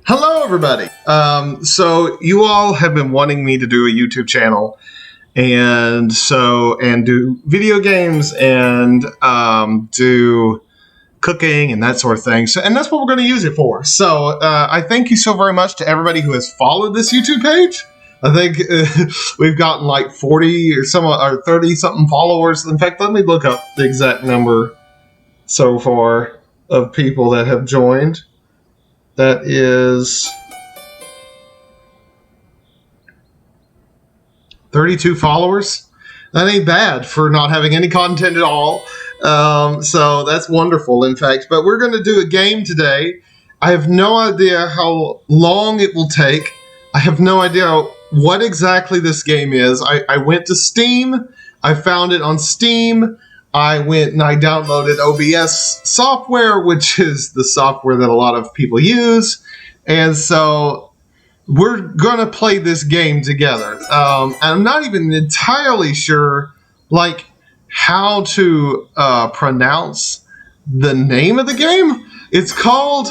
Hello, everybody. So you all have been wanting me to do a YouTube channel, and do video games and do cooking and that sort of thing. So, and that's what we're going to use it for. So, I thank you so very much to everybody who has followed this YouTube page. I think we've gotten like 40 or 30 something followers. In fact, let me look up the exact number so far of people that have joined. That is 32 followers. That ain't bad for not having any content at all. So that's wonderful, in fact. But we're going to do a game today. I have no idea how long it will take. I have no idea what exactly this game is. I went to Steam. I found it on Steam. I went and I downloaded OBS software, which is the software that a lot of people use. And so we're going to play this game together. And I'm not even entirely sure, like, how to pronounce the name of the game. It's called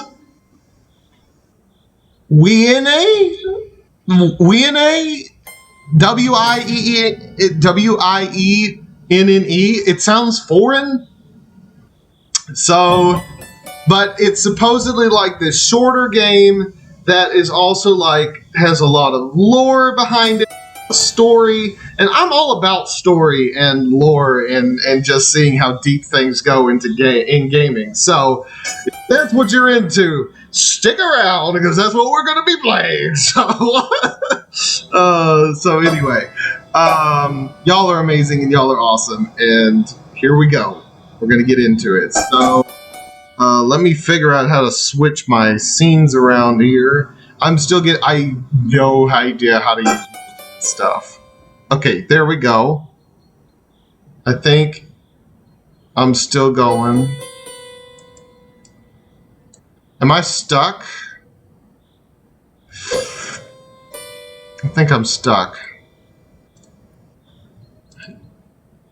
Wiene? Wiene? Wienne. It sounds foreign. So, but it's supposedly like this shorter game that is also like has a lot of lore behind it, story, and I'm all about story and lore and just seeing how deep things go into in gaming. So if that's what you're into, stick around because that's what we're going to be playing. So anyway, y'all are amazing and y'all are awesome, and here we go. We're going to get into it. So let me figure out how to switch my scenes around here. I no idea how to use stuff. Okay, there we go. I think I'm still going. Am I stuck? I think I'm stuck.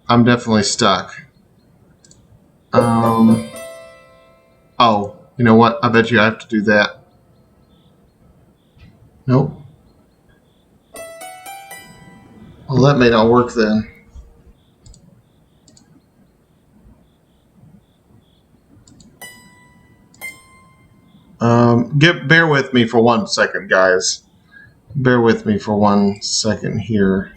I'm definitely stuck. Oh, you know what? I bet you I have to do that. Nope. Well, that may not work then. Bear with me for 1 second, guys. Bear with me for 1 second here.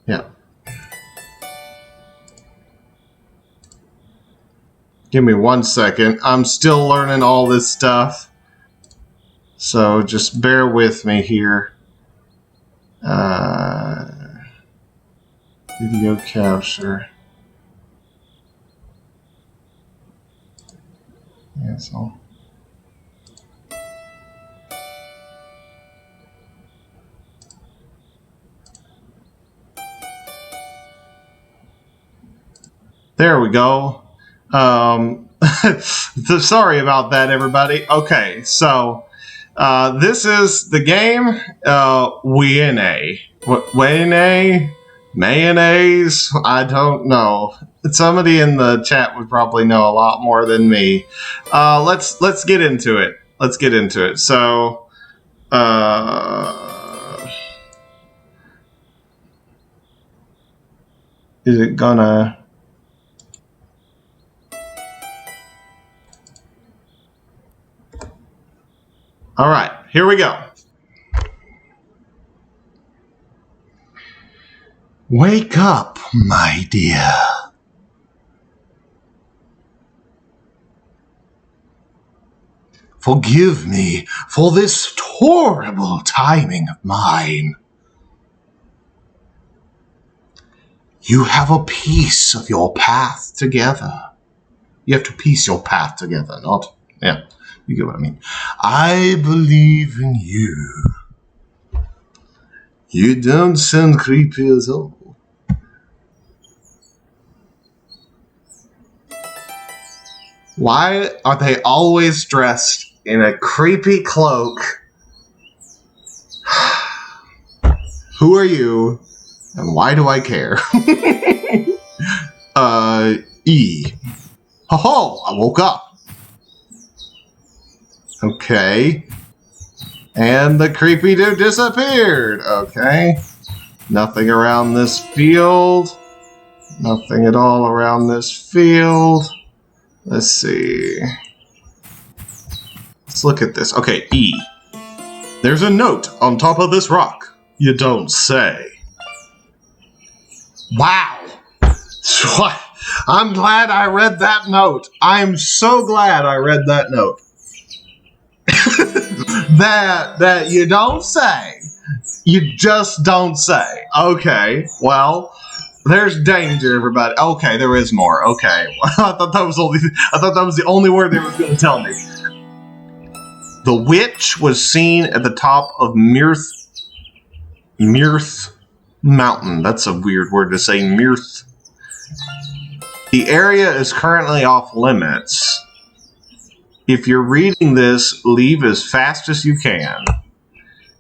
Yeah. Give me 1 second. I'm still learning all this stuff. So just bear with me here. Video capture. Yeah, so. There we go. Sorry about that, everybody. Okay, so this is the game Wienne. Wienne? Mayonnaise? I don't know. Somebody in the chat would probably know a lot more than me. Let's get into it. Let's get into it. So, is it gonna? All right, here we go. Wake up, my dear. Forgive me for this horrible timing of mine. You have a piece of your path together. You have to piece your path together, not... Yeah, you get what I mean. I believe in you. You don't sound creepy at all. Why are they always dressed in a creepy cloak? Who are you? And why do I care? E. Oh, I woke up. Okay. And the creepy dude disappeared. Okay. Nothing around this field. Nothing at all around this field. Let's see. Let's look at this. Okay, E. There's a note on top of this rock. You don't say. Wow. I'm glad I read that note. I'm so glad I read that note. that you don't say. You just don't say. Okay, well, there's danger, everybody. Okay, there is more. Okay, I thought that was the only word they were going to tell me. The witch was seen at the top of Mirth Mountain. That's a weird word to say, Mirth. The area is currently off limits. If you're reading this, leave as fast as you can.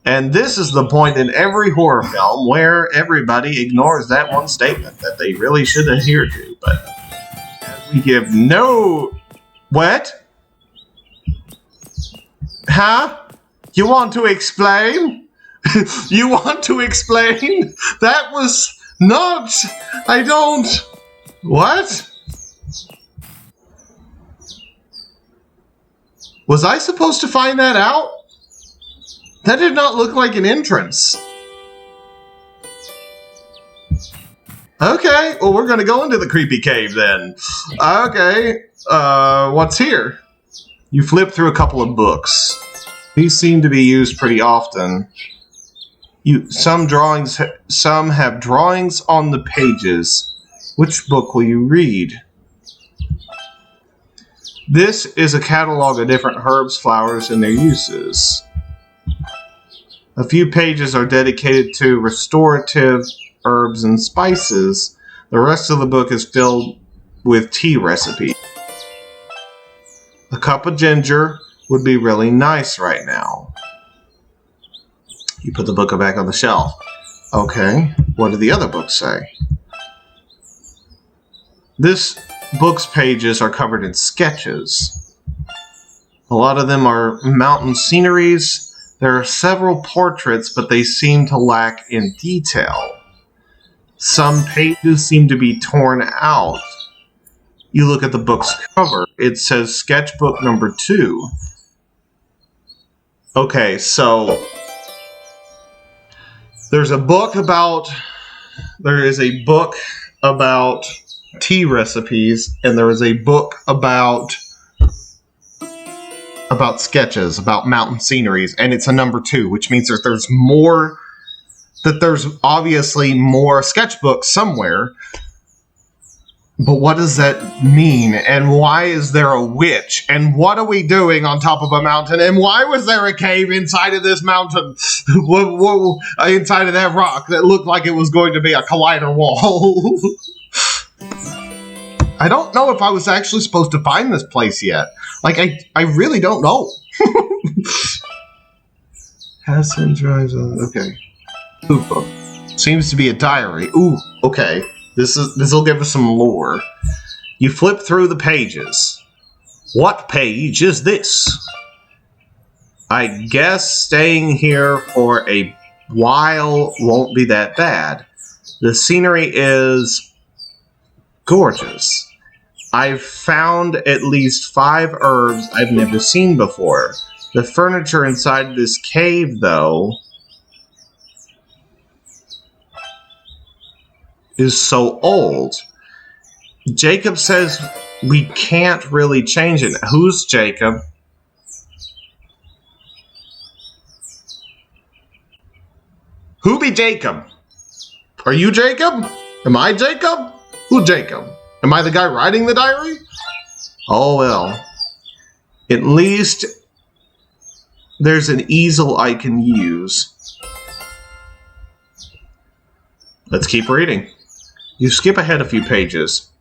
And this is the point in every horror film where everybody ignores that one statement that they really should adhere to. But as we give no... What? Huh? You want to explain? You want to explain? That was not... I don't... What? Was I supposed to find that out? That did not look like an entrance. Okay, well, we're going to go into the creepy cave then. Okay, what's here? You flip through a couple of books. These seem to be used pretty often. Some have drawings on the pages. Which book will you read? This is a catalog of different herbs, flowers, and their uses. A few pages are dedicated to restorative herbs and spices. The rest of the book is filled with tea recipes. A cup of ginger would be really nice right now. You put the book back on the shelf. Okay, what do the other books say? This book's pages are covered in sketches. A lot of them are mountain sceneries. There are several portraits, but they seem to lack in detail. Some pages seem to be torn out. You look at the book's cover. It says sketchbook number 2. Okay, so there is a book about tea recipes, and there is a book about sketches, about mountain sceneries, and it's a number 2, which means that there's obviously more sketchbooks somewhere. But what does that mean? And why is there a witch? And what are we doing on top of a mountain? And why was there a cave inside of this mountain? Inside of that rock that looked like it was going to be a collider wall? I don't know if I was actually supposed to find this place yet. Like, I really don't know. Hassan drives on. Okay. Food book. Seems to be a diary. Ooh, okay. This will give us some lore. You flip through the pages. What page is this? I guess staying here for a while won't be that bad. The scenery is gorgeous. I've found at least 5 herbs I've never seen before. The furniture inside this cave, though, is so old. Jacob says we can't really change it. Who's Jacob? Who be Jacob? Are you Jacob? Am I Jacob? Who's Jacob? Am I the guy writing the diary? Oh well. At least there's an easel I can use. Let's keep reading. You skip ahead a few pages.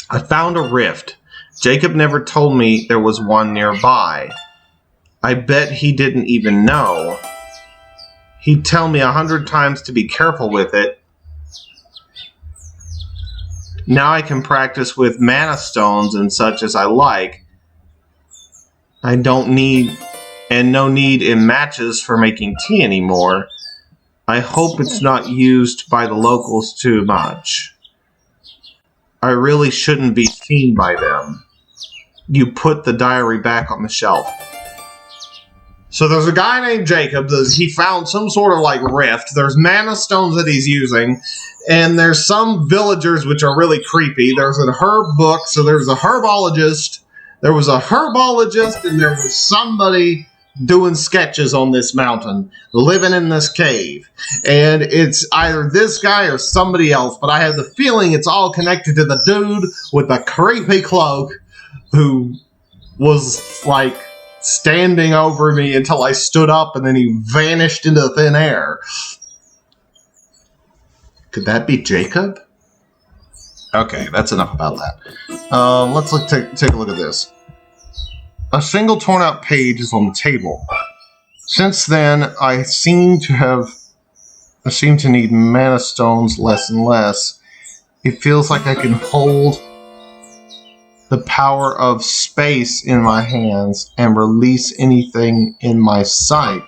I found a rift. Jacob never told me there was one nearby. I bet he didn't even know. He'd tell me 100 times to be careful with it. Now I can practice with mana stones and such as I like. I don't need, and no need in matches for making tea anymore. I hope it's not used by the locals too much. I really shouldn't be seen by them. You put the diary back on the shelf. So there's a guy named Jacob. He found some sort of like rift. There's mana stones that he's using. And there's some villagers which are really creepy. There's a herb book. So there's a herbologist. There was a herbologist and there was somebody doing sketches on this mountain, living in this cave. And it's either this guy or somebody else. But I have the feeling it's all connected to the dude with the creepy cloak who was like standing over me until I stood up and then he vanished into thin air. Could that be Jacob? Okay, that's enough about that. Let's take a look at this. A single torn out page is on the table. Since then, I seem to need mana stones less and less. It feels like I can hold the power of space in my hands and release anything in my sight.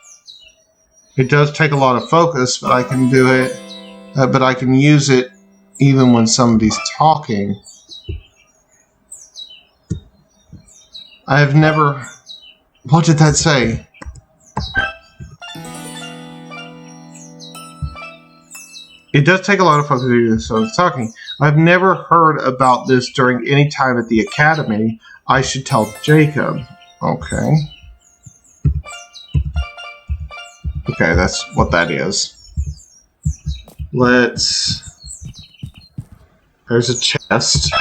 It does take a lot of focus, but I can do it. But I can use it even when somebody's talking. I have never... What did that say? It does take a lot of focus to do this, so it's talking. I've never heard about this during any time at the academy. I should tell Jacob. Okay. Okay, that's what that is. There's a chest.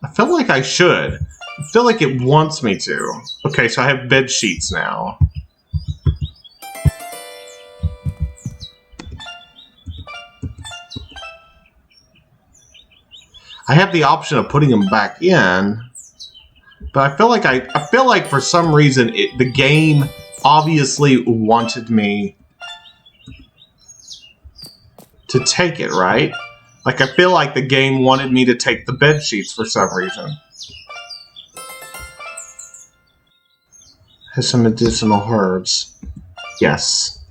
I feel like I should. I feel like it wants me to. Okay, so I have bed sheets now. I have the option of putting them back in, but I feel like for some reason the game obviously wanted me to take it, right? Like I feel like the game wanted me to take the bed sheets for some reason. Has some medicinal herbs. Yes.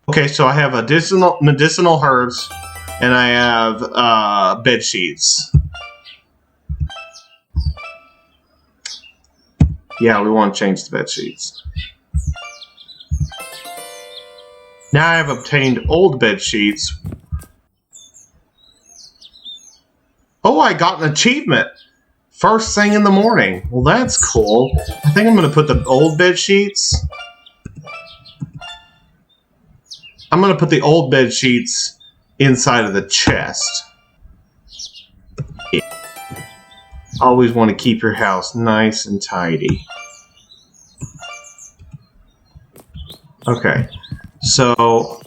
Okay, so I have medicinal herbs, and I have bed sheets. Yeah, we want to change the bed sheets. Now I have obtained old bed sheets. Oh, I got an achievement. First thing in the morning. Well, that's cool. I think I'm going to put the old bed sheets. I'm going to put the old bed sheets inside of the chest. Yeah. Always want to keep your house nice and tidy. Okay. So...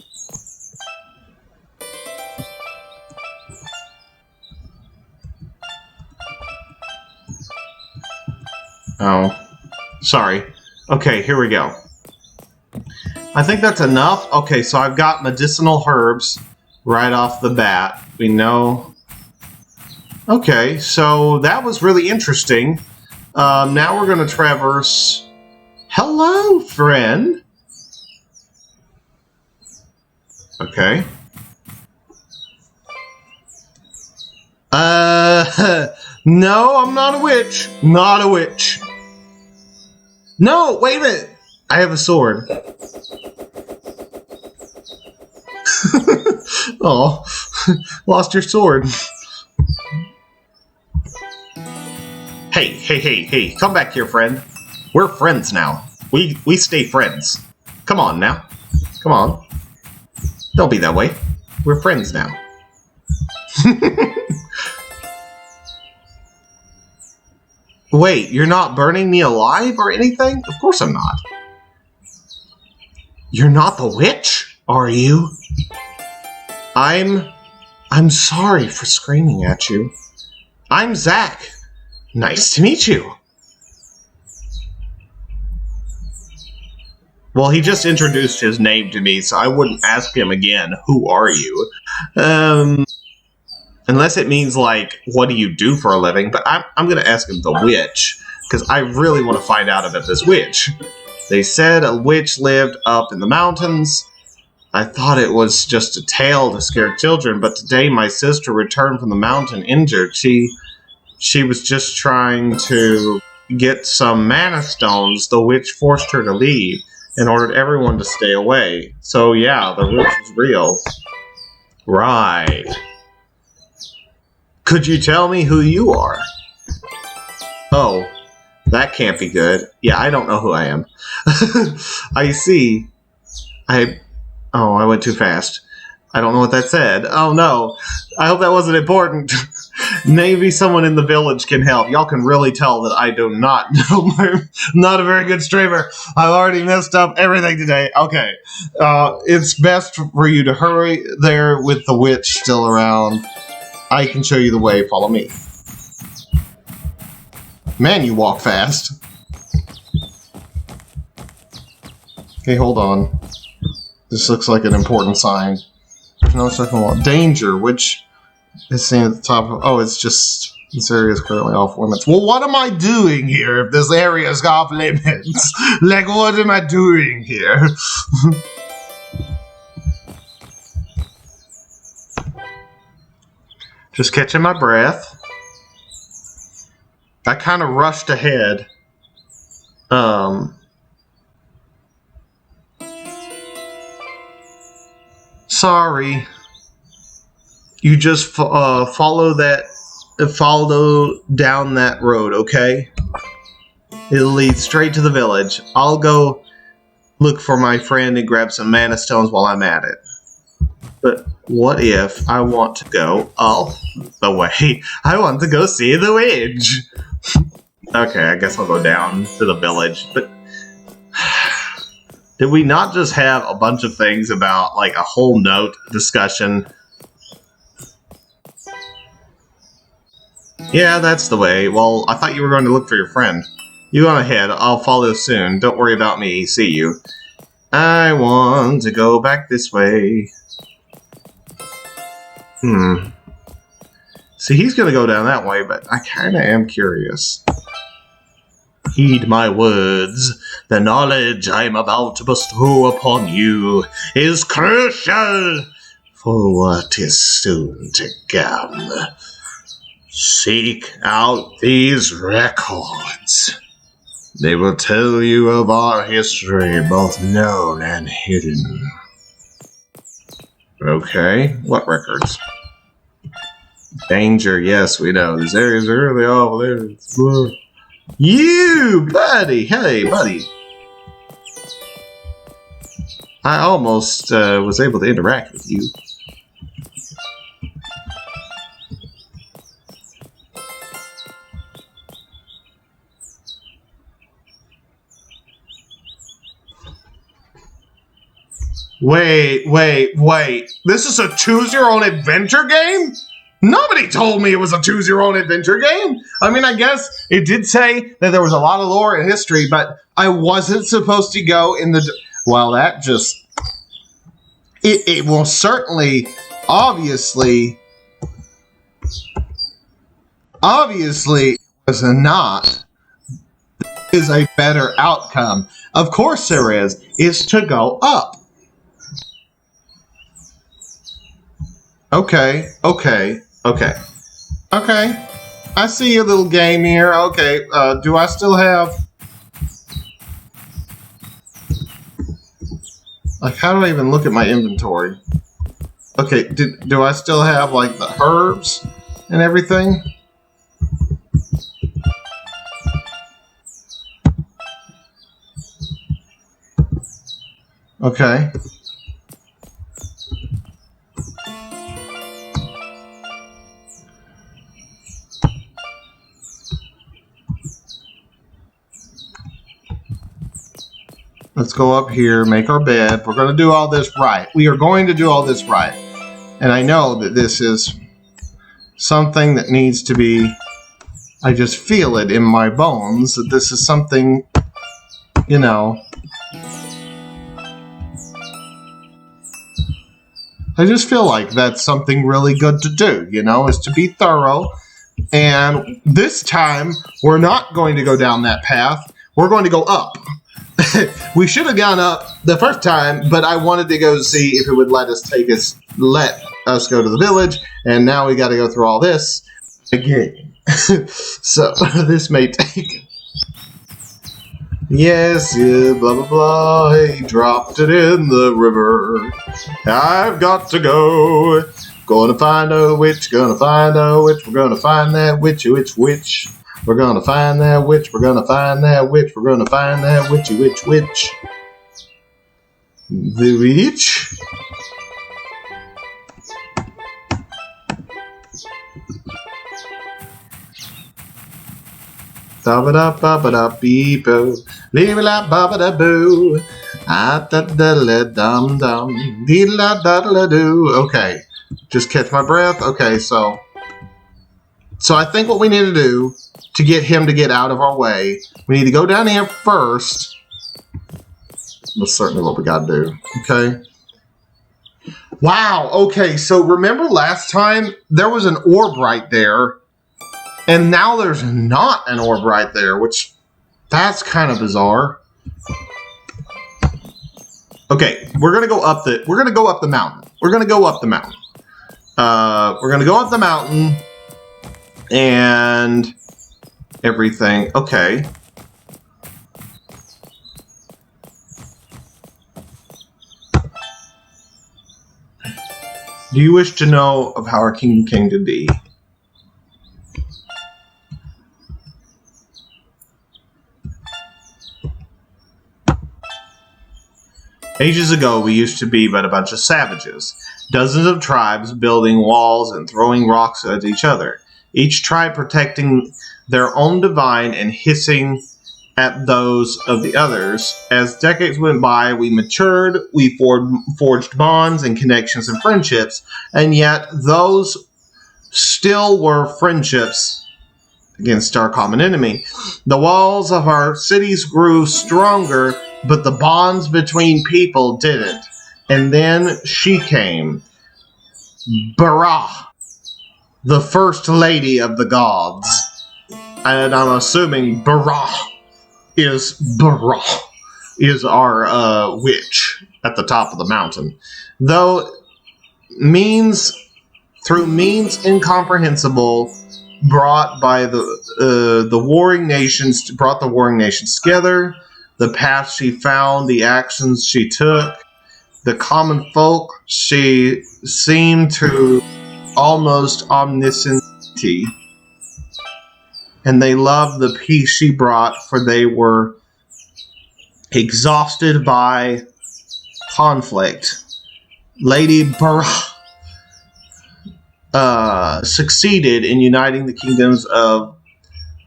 Oh, sorry. Okay, here we go. I think that's enough. Okay, so I've got medicinal herbs right off the bat. We know. Okay, so that was really interesting. Now we're going to traverse. Hello, friend. Okay. No, I'm not a witch. Not a witch. No, wait a minute. I have a sword. Oh, lost your sword. Hey, come back here, friend. We're friends now. We stay friends. Come on now. Come on. Don't be that way. We're friends now. Wait, you're not burning me alive or anything? Of course I'm not. You're not the witch, are you? I'm sorry for screaming at you. I'm Zach. Nice to meet you. Well, he just introduced his name to me, so I wouldn't ask him again, who are you? Unless it means, like, what do you do for a living? But I'm going to ask him the witch, because I really want to find out about this witch. They said a witch lived up in the mountains. I thought it was just a tale to scare children, but today my sister returned from the mountain injured. She was just trying to get some mana stones. The witch forced her to leave and ordered everyone to stay away. So yeah, the witch is real. Right. Could you tell me who you are? Oh, that can't be good. Yeah, I don't know who I am. I see. I went too fast. I don't know what that said. Oh no. I hope that wasn't important. Maybe someone in the village can help. Y'all can really tell that I do not know. I'm not a very good streamer. I've already messed up everything today. Okay. It's best for you to hurry there with the witch still around. I can show you the way. Follow me. Man, you walk fast. Okay, hold on. This looks like an important sign. There's no second wall. Danger, which is seen at the top of... Oh, it's just... This area is currently off limits. Well, what am I doing here if this area is off limits? Like, what am I doing here? Just catching my breath. I kind of rushed ahead. Sorry. You just follow down that road, okay? It'll lead straight to the village. I'll go look for my friend and grab some mana stones while I'm at it. But what if I want to go the way? I want to go see the witch. Okay, I guess I'll go down to the village. But did we not just have a bunch of things about, like, a whole note discussion? Yeah, that's the way. Well, I thought you were going to look for your friend. You on ahead. I'll follow soon. Don't worry about me. See you. I want to go back this way. See, he's going to go down that way, but I kind of am curious. Heed my words. The knowledge I am about to bestow upon you is crucial for what is soon to come. Seek out these records. They will tell you of our history, both known and hidden. Okay, what records? Danger, yes, we know. This area is really off limits. You, buddy! Hey, buddy! I almost was able to interact with you. Wait. This is a choose-your-own-adventure game? Nobody told me it was a choose-your-own-adventure game. I mean, I guess it did say that there was a lot of lore and history, but I wasn't supposed to go in the... Well, that just... It will certainly, obviously, was not... is a better outcome. Of course there is to go up. Okay. I see your little game here. Okay, do I still have... Like, how do I even look at my inventory? Okay, do I still have, like, the herbs and everything? Okay. Let's go up here, make our bed. We're going to do all this right. We are going to do all this right. And I know that this is something that needs to be I just feel it in my bones that this is something, you know, I just feel like that's something really good to do, you know, is to be thorough. And this time, we're not going to go down that path. We're going to go up. We should have gone up the first time, but I wanted to go see if it would let us go to the village, and now we got to go through all this again. So this may take. Yes, yeah, blah blah blah. He dropped it in the river. I've got to go. Gonna find a witch. Gonna find a witch. We're gonna find that witchy witch witch. We're gonna find that witch. We're gonna find that witch. We're gonna find that witchy witch witch. The witch. Da-ba-da-ba-ba-da-beep-o. Leave-a-la-ba-ba-da-boo. Ah-da-da-la-dum-dum. Dee-la-da-da-la-doo. Okay. Just catch my breath. Okay, so I think what we need to do to get him to get out of our way, we need to go down here first. That's certainly what we got to do. Okay. Wow. Okay, so remember last time there was an orb right there, and now there's not an orb right there, which that's kind of bizarre. Okay, we're gonna go up the mountain. We're gonna go up the mountain. We're gonna go up the mountain and everything. Okay. Do you wish to know of how our kingdom came to be? Ages ago, we used to be but a bunch of savages. Dozens of tribes building walls and throwing rocks at each other. Each tribe protecting their own divine and hissing at those of the others. As decades went by, we matured, we forged bonds and connections and friendships, and yet those still were friendships against our common enemy. The walls of our cities grew stronger, but the bonds between people didn't. And then she came, Bara, the first lady of the gods. And I'm assuming Bara is our witch at the top of the mountain. Though through means incomprehensible, brought the warring nations together, the path she found, the actions she took, the common folk she seemed to almost omnisciency, and they loved the peace she brought, for they were exhausted by conflict. Lady Bara succeeded in uniting the kingdoms of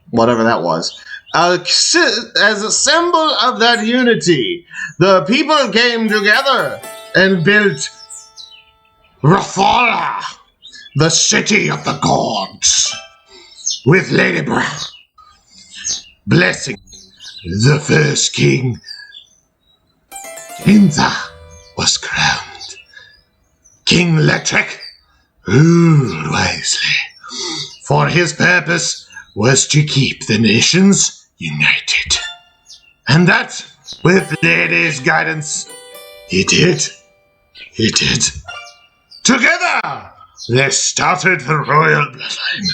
whatever that was. As a symbol of that unity, the people came together and built Rathala, the city of the gods, with Lady Bara blessing the first king. Inza was crowned. King Letric ruled wisely, for his purpose was to keep the nations united. And that, with Lady's guidance, he did. He did. Together, they started the royal bloodline,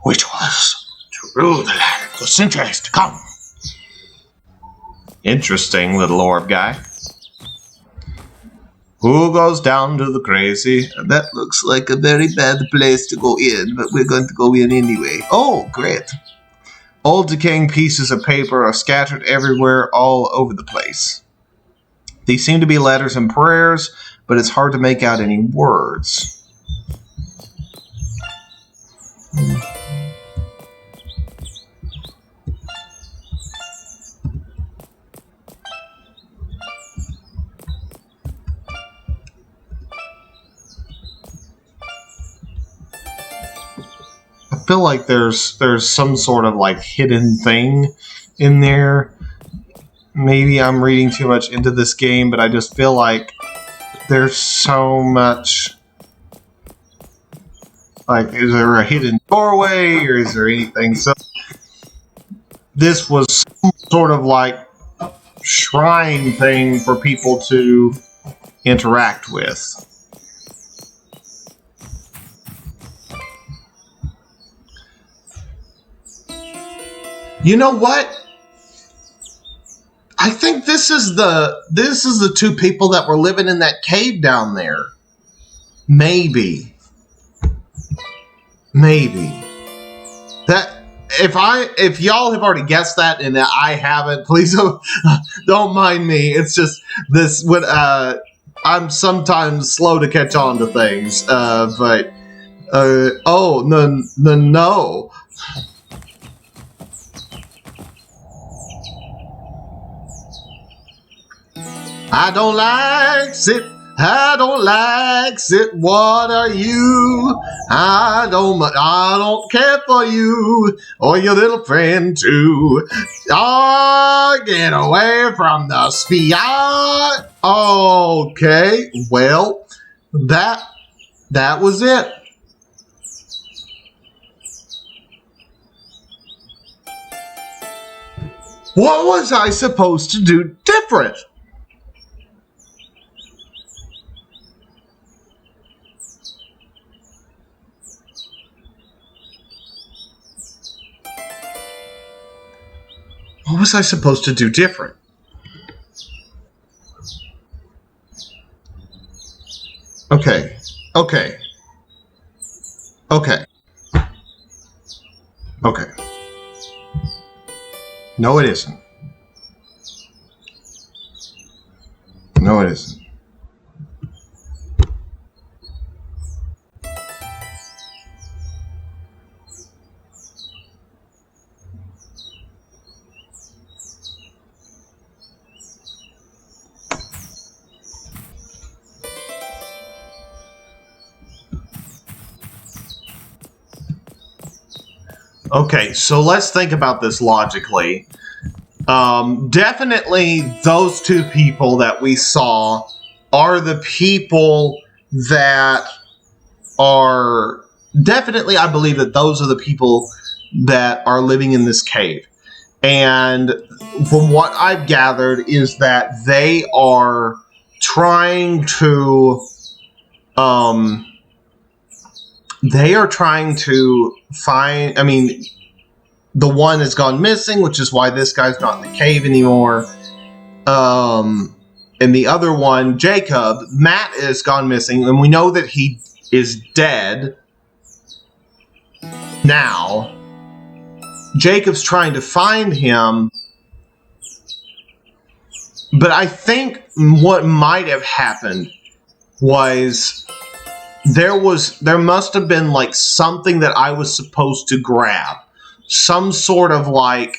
which was to rule the land for centuries to come. Interesting little orb guy. Who goes down to the crazy? That looks like a very bad place to go in, but we're going to go in anyway. Oh, great. Old decaying pieces of paper are scattered everywhere, all over the place. These seem to be letters and prayers, but it's hard to make out any words. feel like there's some sort of like hidden thing in there. Maybe I'm reading too much into this game, but I just feel like there's so much. Like, is there a hidden doorway, or is there anything? So this was some sort of like shrine thing for people to interact with. You know what? I think this is the two people that were living in that cave down there. Maybe. That if y'all have already guessed that and I haven't, please don't mind me. It's just this when I'm sometimes slow to catch on to things. But oh no. I don't like it. What are you? I don't care for you or your little friend too. Oh, get away from the spear. Okay, well, that was it. What was I supposed to do different? What was I supposed to do different? Okay. No, it isn't. Okay, so let's think about this logically. Definitely those two people that we saw are the people that are... Definitely, I believe that those are the people that are living in this cave. And from what I've gathered is that they are trying to... They are trying to find... I mean, the one has gone missing, which is why this guy's not in the cave anymore. And the other one, Jacob, Matt has gone missing, and we know that he is dead now. Jacob's trying to find him. But I think what might have happened was... There must have been like something that I was supposed to grab. Some sort of like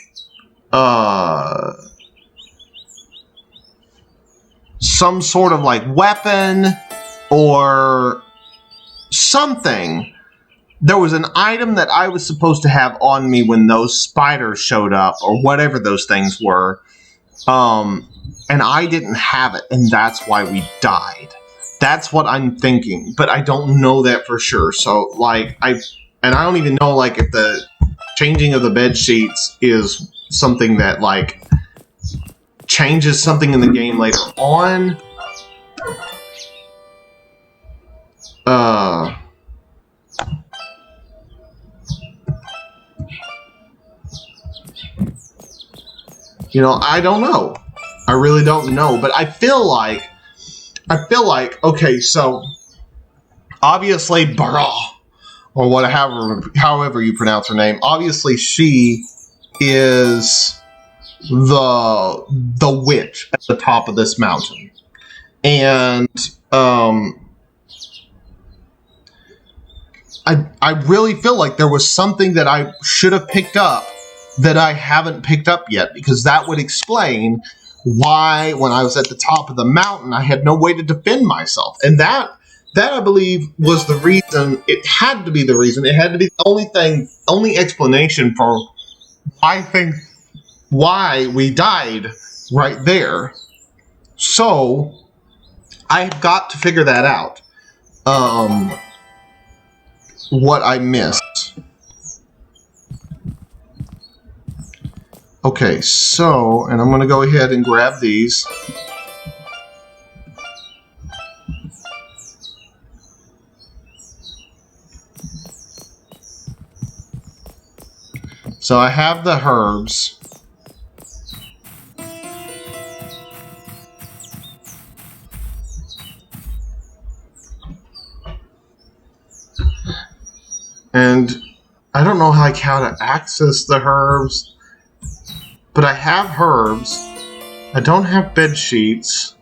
weapon or something. There was an item that I was supposed to have on me when those spiders showed up, or whatever those things were. And I didn't have it, and that's why we died. That's what I'm thinking, but I don't know that for sure. So, like, I don't even know, like, if the changing of the bed sheets is something that, like, changes something in the game later on. You know, I don't know. I really don't know, but I feel like, okay, so obviously Bara, or however you pronounce her name, obviously she is the witch at the top of this mountain. And I really feel like there was something that I should have picked up that I haven't picked up yet, because that would explain why, when I was at the top of the mountain, I had no way to defend myself. And that That, I believe, was the reason. It had to be the reason. It had to be the only explanation for why we died right there. So I've got to figure that out. What I missed. Okay, so, and I'm going to go ahead and grab these. So I have the herbs. And I don't know how to access the herbs, but I have herbs. I don't have bed sheets.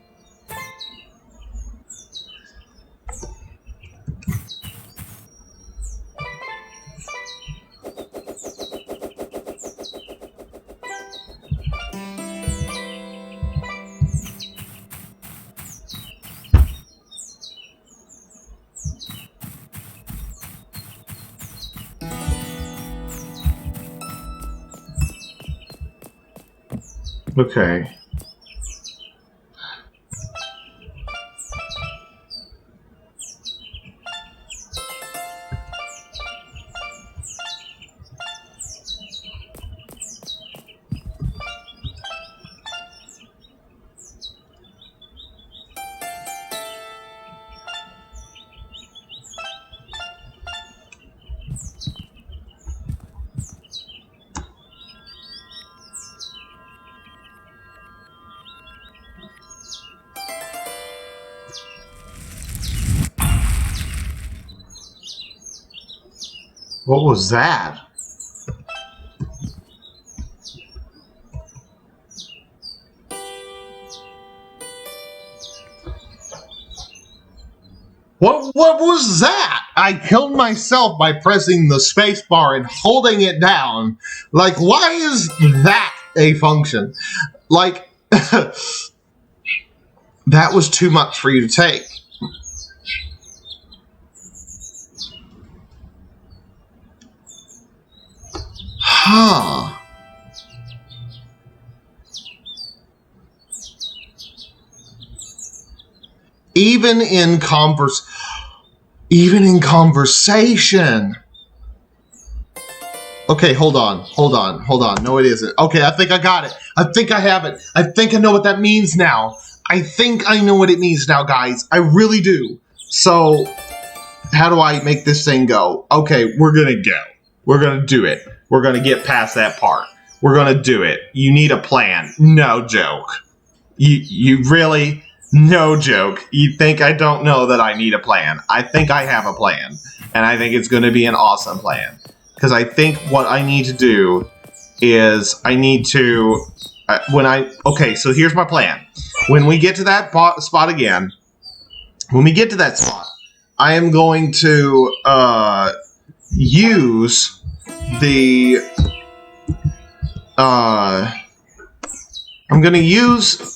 Okay. What was that? What was that? I killed myself by pressing the space bar and holding it down. Like, why is that a function? Like, that was too much for you to take. Huh. Even in conversation. Okay, hold on. No, it isn't. Okay, I think I got it. I think I have it. I think I know what that means now. I think I know what it means now, guys. I really do. So, how do I make this thing go? Okay, we're gonna go. We're gonna do it. We're gonna get past that part. We're gonna do it. You need a plan. No joke. You really... No joke. You think I don't know that I need a plan. I think I have a plan. And I think it's going to be an awesome plan. Because I think what I need to do is I need to... Okay, so here's my plan. When we get to that spot again, I am going to use the... I'm going to use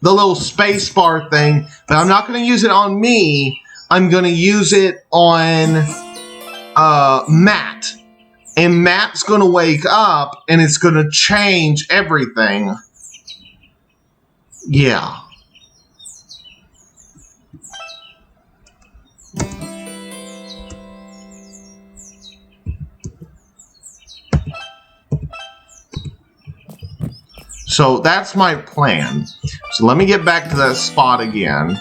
the little space bar thing, but I'm not going to use it on me. I'm going to use it on Matt. And Matt's going to wake up, and it's going to change everything. Yeah. So that's my plan. So let me get back to that spot again.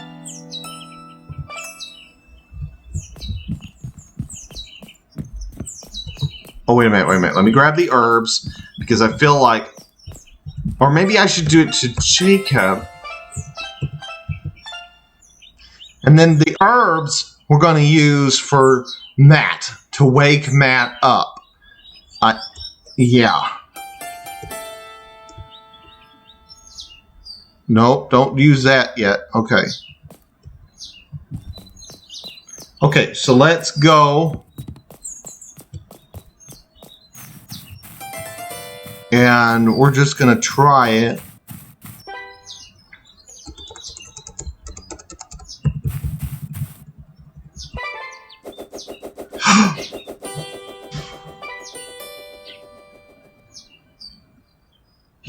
Oh, wait a minute. Let me grab the herbs, because I feel like... Or maybe I should do it to Jacob. And then the herbs we're going to use for Matt, to wake Matt up. Yeah. Nope, don't use that yet. Okay. Okay, so let's go. And we're just going to try it.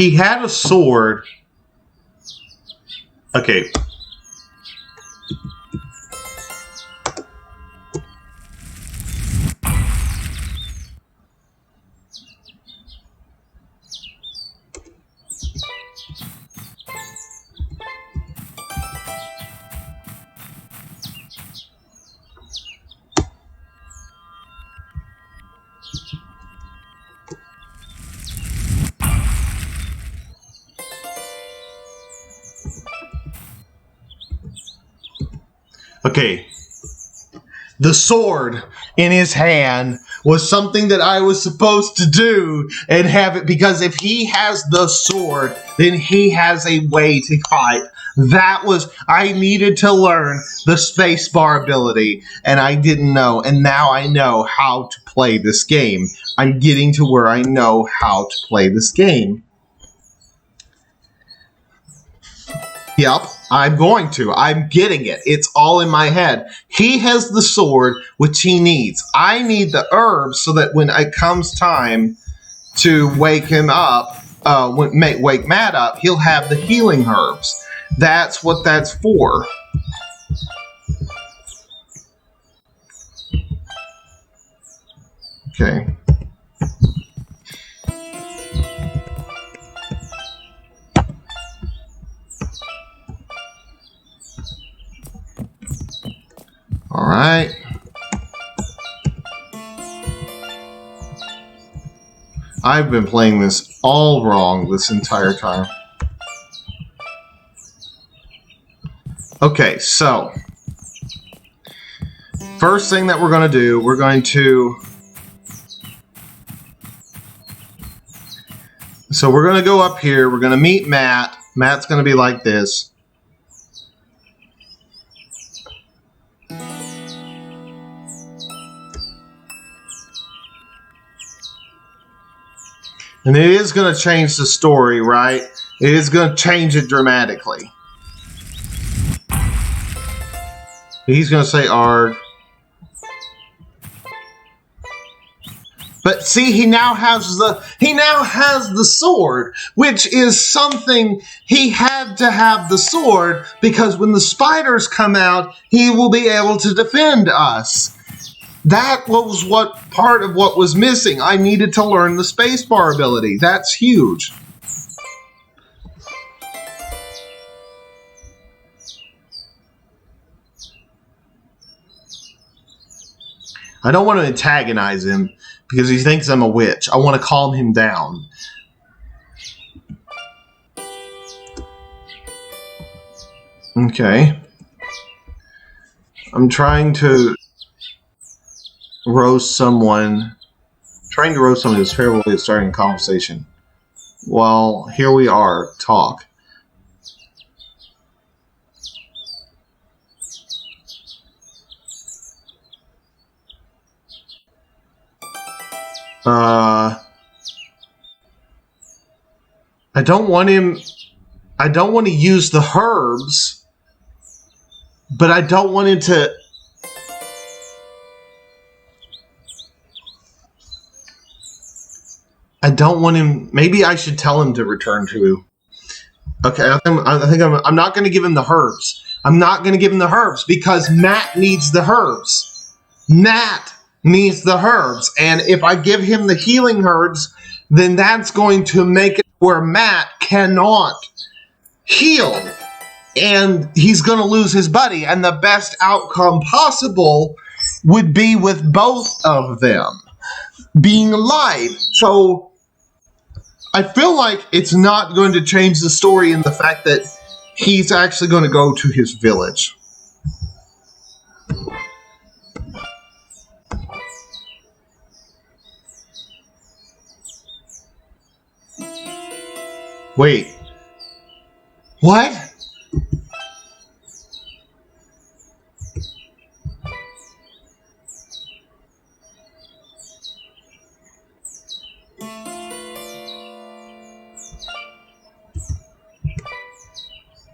he had a sword. Okay. Okay. The sword in his hand was something that I was supposed to do and have it, because if he has the sword, then he has a way to fight. I needed to learn the spacebar ability, and I didn't know, and now I know how to play this game. I'm getting to where I know how to play this game. Yep, I'm going to. I'm getting it. It's all in my head. He has the sword, which he needs. I need the herbs so that when it comes time to wake him up, wake Matt up, he'll have the healing herbs. That's what that's for. Okay. All right. I've been playing this all wrong this entire time. Okay, so first thing that we're going to do, we're going to go up here. We're going to meet Matt. Matt's going to be like this. And it is going to change the story, right? It is going to change it dramatically. He's going to say Arg. But see, he now has the sword, which is something he had to have the sword, because when the spiders come out, he will be able to defend us. That was part of what was missing. I needed to learn the spacebar ability. That's huge. I don't want to antagonize him because he thinks I'm a witch. I want to calm him down. Okay. I'm trying to roast someone. Trying to roast someone is a fair way of starting a conversation. Well, here we are. Talk. I don't want to use the herbs, but I don't want him to... I don't want him... Maybe I should tell him to return to... Okay, I'm not going to give him the herbs. I'm not going to give him the herbs because Matt needs the herbs. Matt needs the herbs. And if I give him the healing herbs, then that's going to make it where Matt cannot heal. And he's going to lose his buddy. And the best outcome possible would be with both of them being alive. So I feel like it's not going to change the story in the fact that he's actually going to go to his village. Wait. What?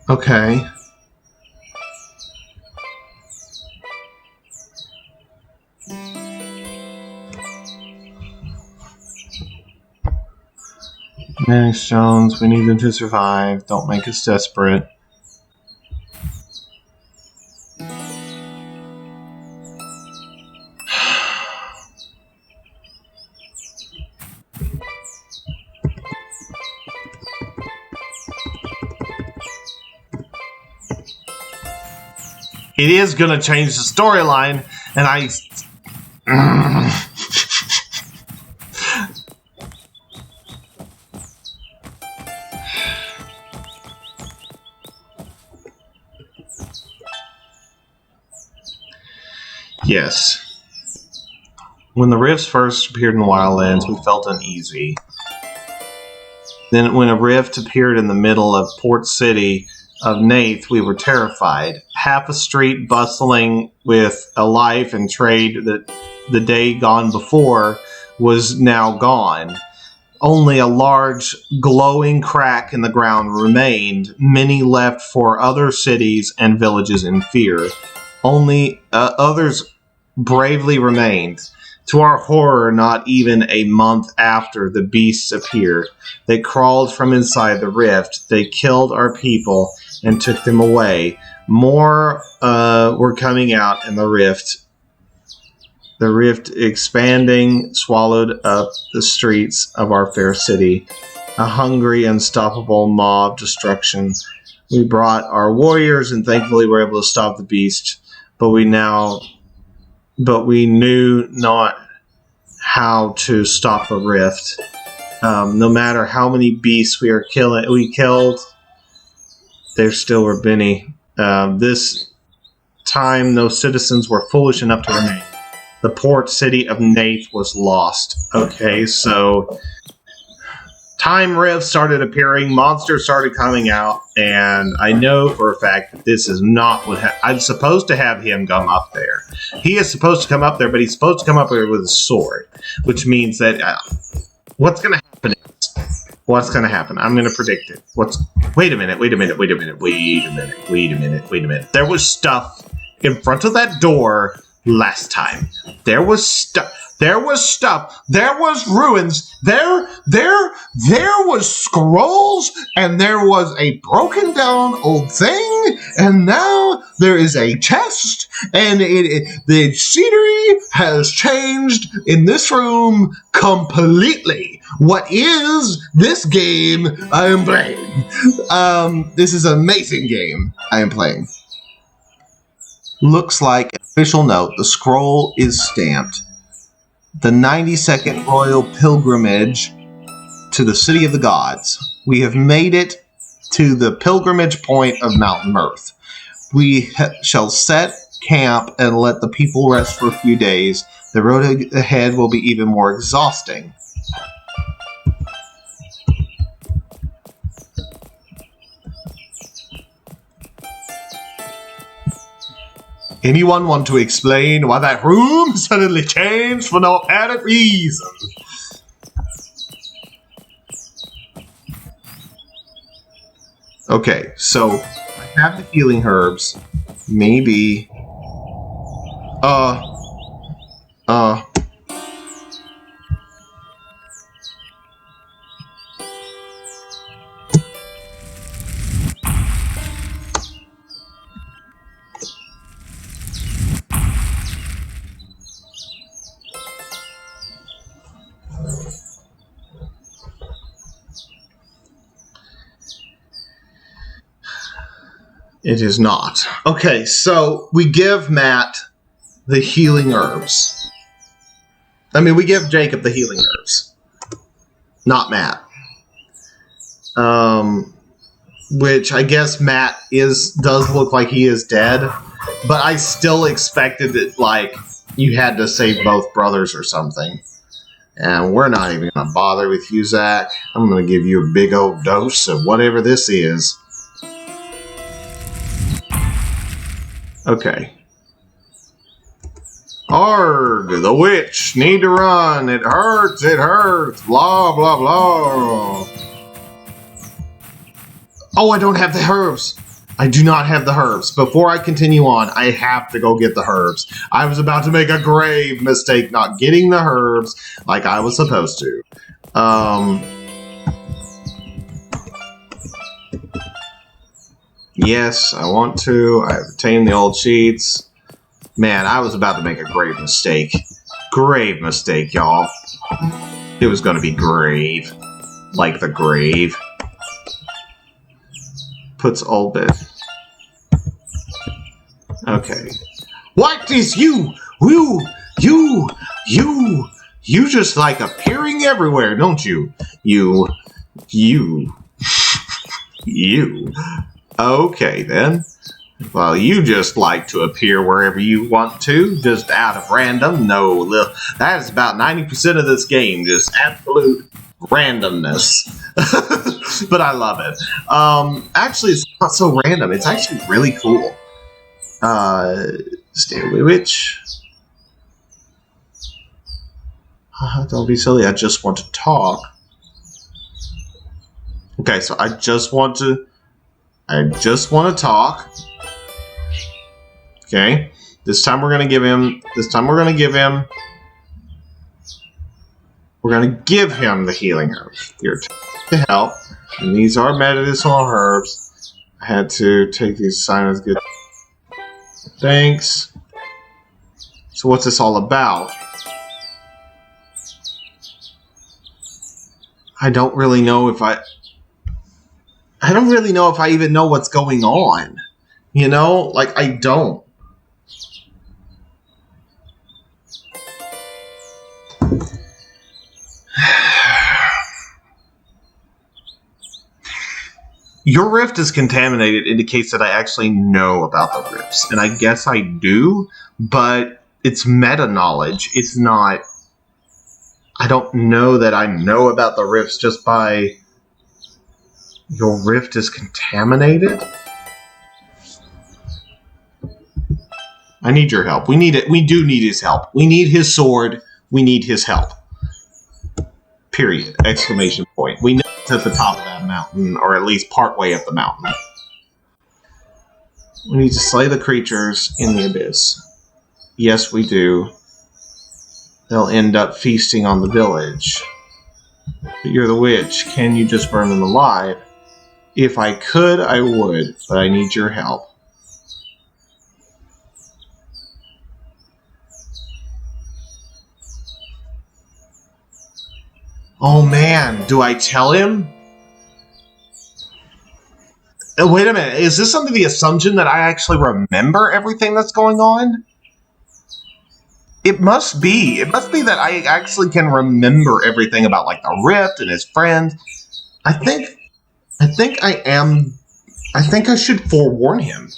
Okay. Manic Stones, we need them to survive. Don't make us desperate. It is going to change the storyline, and I... Yes. When the rifts first appeared in Wildlands, we felt uneasy. Then when a rift appeared in the middle of Port City of Nath, we were terrified. Half a street bustling with a life and trade that the day gone before was now gone. Only a large glowing crack in the ground remained. Many left for other cities and villages in fear. Only others bravely remained. To our horror, not even a month after the beasts appeared, they crawled from inside the rift. They killed our people and took them away. More were coming out in the rift. The rift expanding swallowed up the streets of our fair city. A hungry, unstoppable mob destruction. We brought our warriors and thankfully were able to stop the beast, but we knew not how to stop the rift. No matter how many beasts we killed, there still were many. This time, no citizens were foolish enough to remain. The port city of Nath was lost. Okay, so time rifts started appearing, monsters started coming out, and I know for a fact that this is not what I'm supposed to have him come up there. He is supposed to come up there, but he's supposed to come up there with a sword, which means that what's going to happen is, what's going to happen? I'm going to predict it. Wait a minute. There was stuff in front of that door last time. There was stuff. There was stuff. There was ruins. There was scrolls, and there was a broken down old thing, and now there is a chest, and the scenery has changed in this room completely. What is this game I am playing? This is an amazing game I am playing. Looks like an official note. The scroll is stamped. The 90-second royal pilgrimage to the city of the gods. We have made it to the pilgrimage point of Mount Mirth. We shall set camp and let the people rest for a few days. The road ahead will be even more exhausting. Anyone want to explain why that room suddenly changed for no apparent reason? Okay, so I have the healing herbs. Maybe. It is not. Okay, so we give Matt the healing herbs. I mean, we give Jacob the healing herbs. Not Matt. Which I guess Matt does look like he is dead. But I still expected that, like, you had to save both brothers or something. And we're not even going to bother with you, Zach. I'm going to give you a big old dose of whatever this is. Okay. Arg, the witch, need to run. It hurts, blah, blah, blah. Oh, I don't have the herbs. I do not have the herbs. Before I continue on, I have to go get the herbs. I was about to make a grave mistake not getting the herbs like I was supposed to. Yes, I want to. I retained the old sheets. Man, I was about to make a grave mistake. Grave mistake, y'all. It was going to be grave. Like the grave. Puts old bed. Okay. What is you? You just like appearing everywhere, don't you? You. Okay, then. Well, you just like to appear wherever you want to, just out of random. No, that is about 90% of this game, just absolute randomness. But I love it. Actually, it's not so random. It's actually really cool. Stay away, witch. Don't be silly. I just want to talk. Okay, so I just want to talk. Okay. This time we're gonna give him the healing herbs. Here to help. And these are medicinal herbs. I had to take these signs good. Thanks. So what's this all about? I don't really know if I even know what's going on. You know? Like, I don't. Your rift is contaminated indicates that I actually know about the rifts. And I guess I do, but it's meta knowledge. It's not... I don't know that I know about the rifts just by... Your rift is contaminated? I need your help. We need it. We do need his help. We need his sword. We need his help. Period. Exclamation point. We know it's at the top of that mountain, or at least partway up the mountain. We need to slay the creatures in the abyss. Yes, we do. They'll end up feasting on the village. But you're the witch. Can you just burn them alive? If I could, I would, but I need your help. Oh man, do I tell him? Wait a minute, is this under the assumption that I actually remember everything that's going on? It must be. It must be that I actually can remember everything about, like, the Rift and his friends. I think I should forewarn him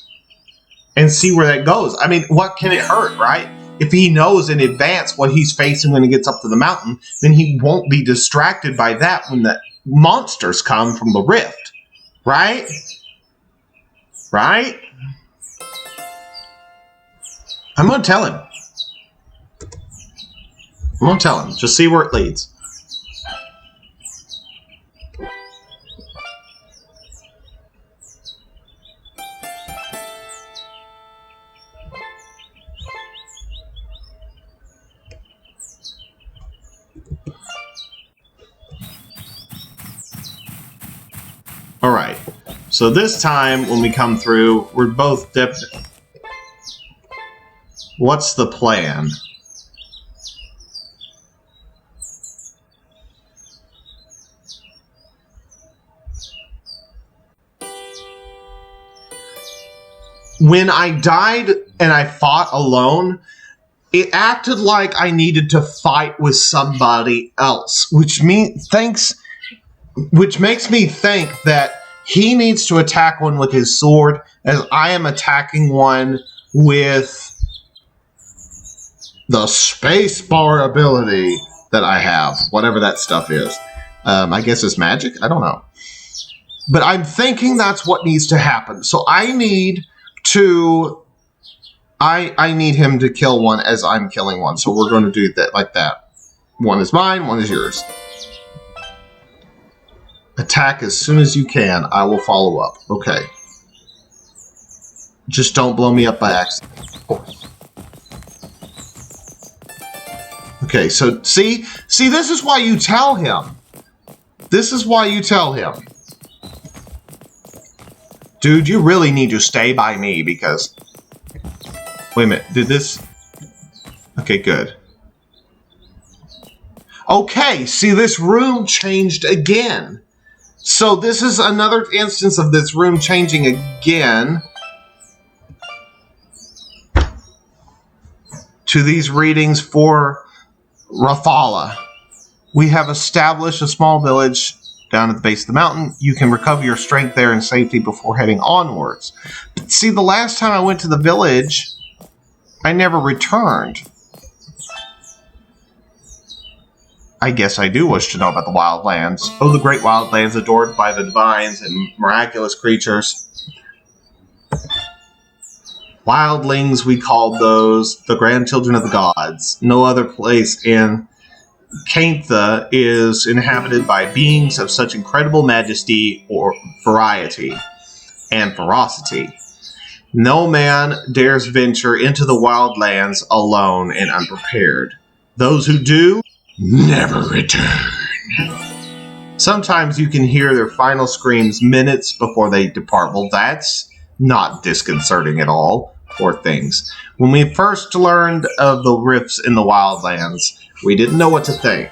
and see where that goes. I mean, what can it hurt, right? If he knows in advance what he's facing when he gets up to the mountain, then he won't be distracted by that when the monsters come from the rift. Right? Right? I'm going to tell him. I'm going to tell him. Just see where it leads. Alright, so this time when we come through, we're both dipped. What's the plan? When I died and I fought alone, it acted like I needed to fight with somebody else, which makes me think that he needs to attack one with his sword, as I am attacking one with the spacebar ability that I have, whatever that stuff is. I guess it's magic? I don't know. But I'm thinking that's what needs to happen. So I need him to kill one as I'm killing one. So we're going to do that like that. One is mine, one is yours. Attack as soon as you can. I will follow up. Okay. Just don't blow me up by accident, of course. Okay, so see, this is why you tell him. This is why you tell him. Dude, you really need to stay by me because... Wait a minute, did this... Okay, good. Okay, see, this room changed again. So this is another instance of this room changing again to these readings for Rathala. We have established a small village down at the base of the mountain. You can recover your strength there in safety before heading onwards. But see, the last time I went to the village, I never returned. I guess I do wish to know about the wildlands. Oh, the great wildlands adored by the divines and miraculous creatures. Wildlings, we called those, the grandchildren of the gods. No other place in Kantha is inhabited by beings of such incredible majesty or variety and ferocity. No man dares venture into the wildlands alone and unprepared. Those who do never return. Sometimes you can hear their final screams minutes before they depart. Well, that's not disconcerting at all, poor things. When we first learned of the rifts in the wildlands, we didn't know what to think.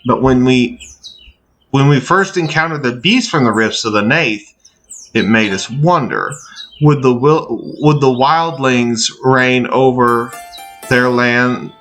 But when we first encountered the beast from the rifts of the Nath, it made us wonder, would the wildlings reign over their land?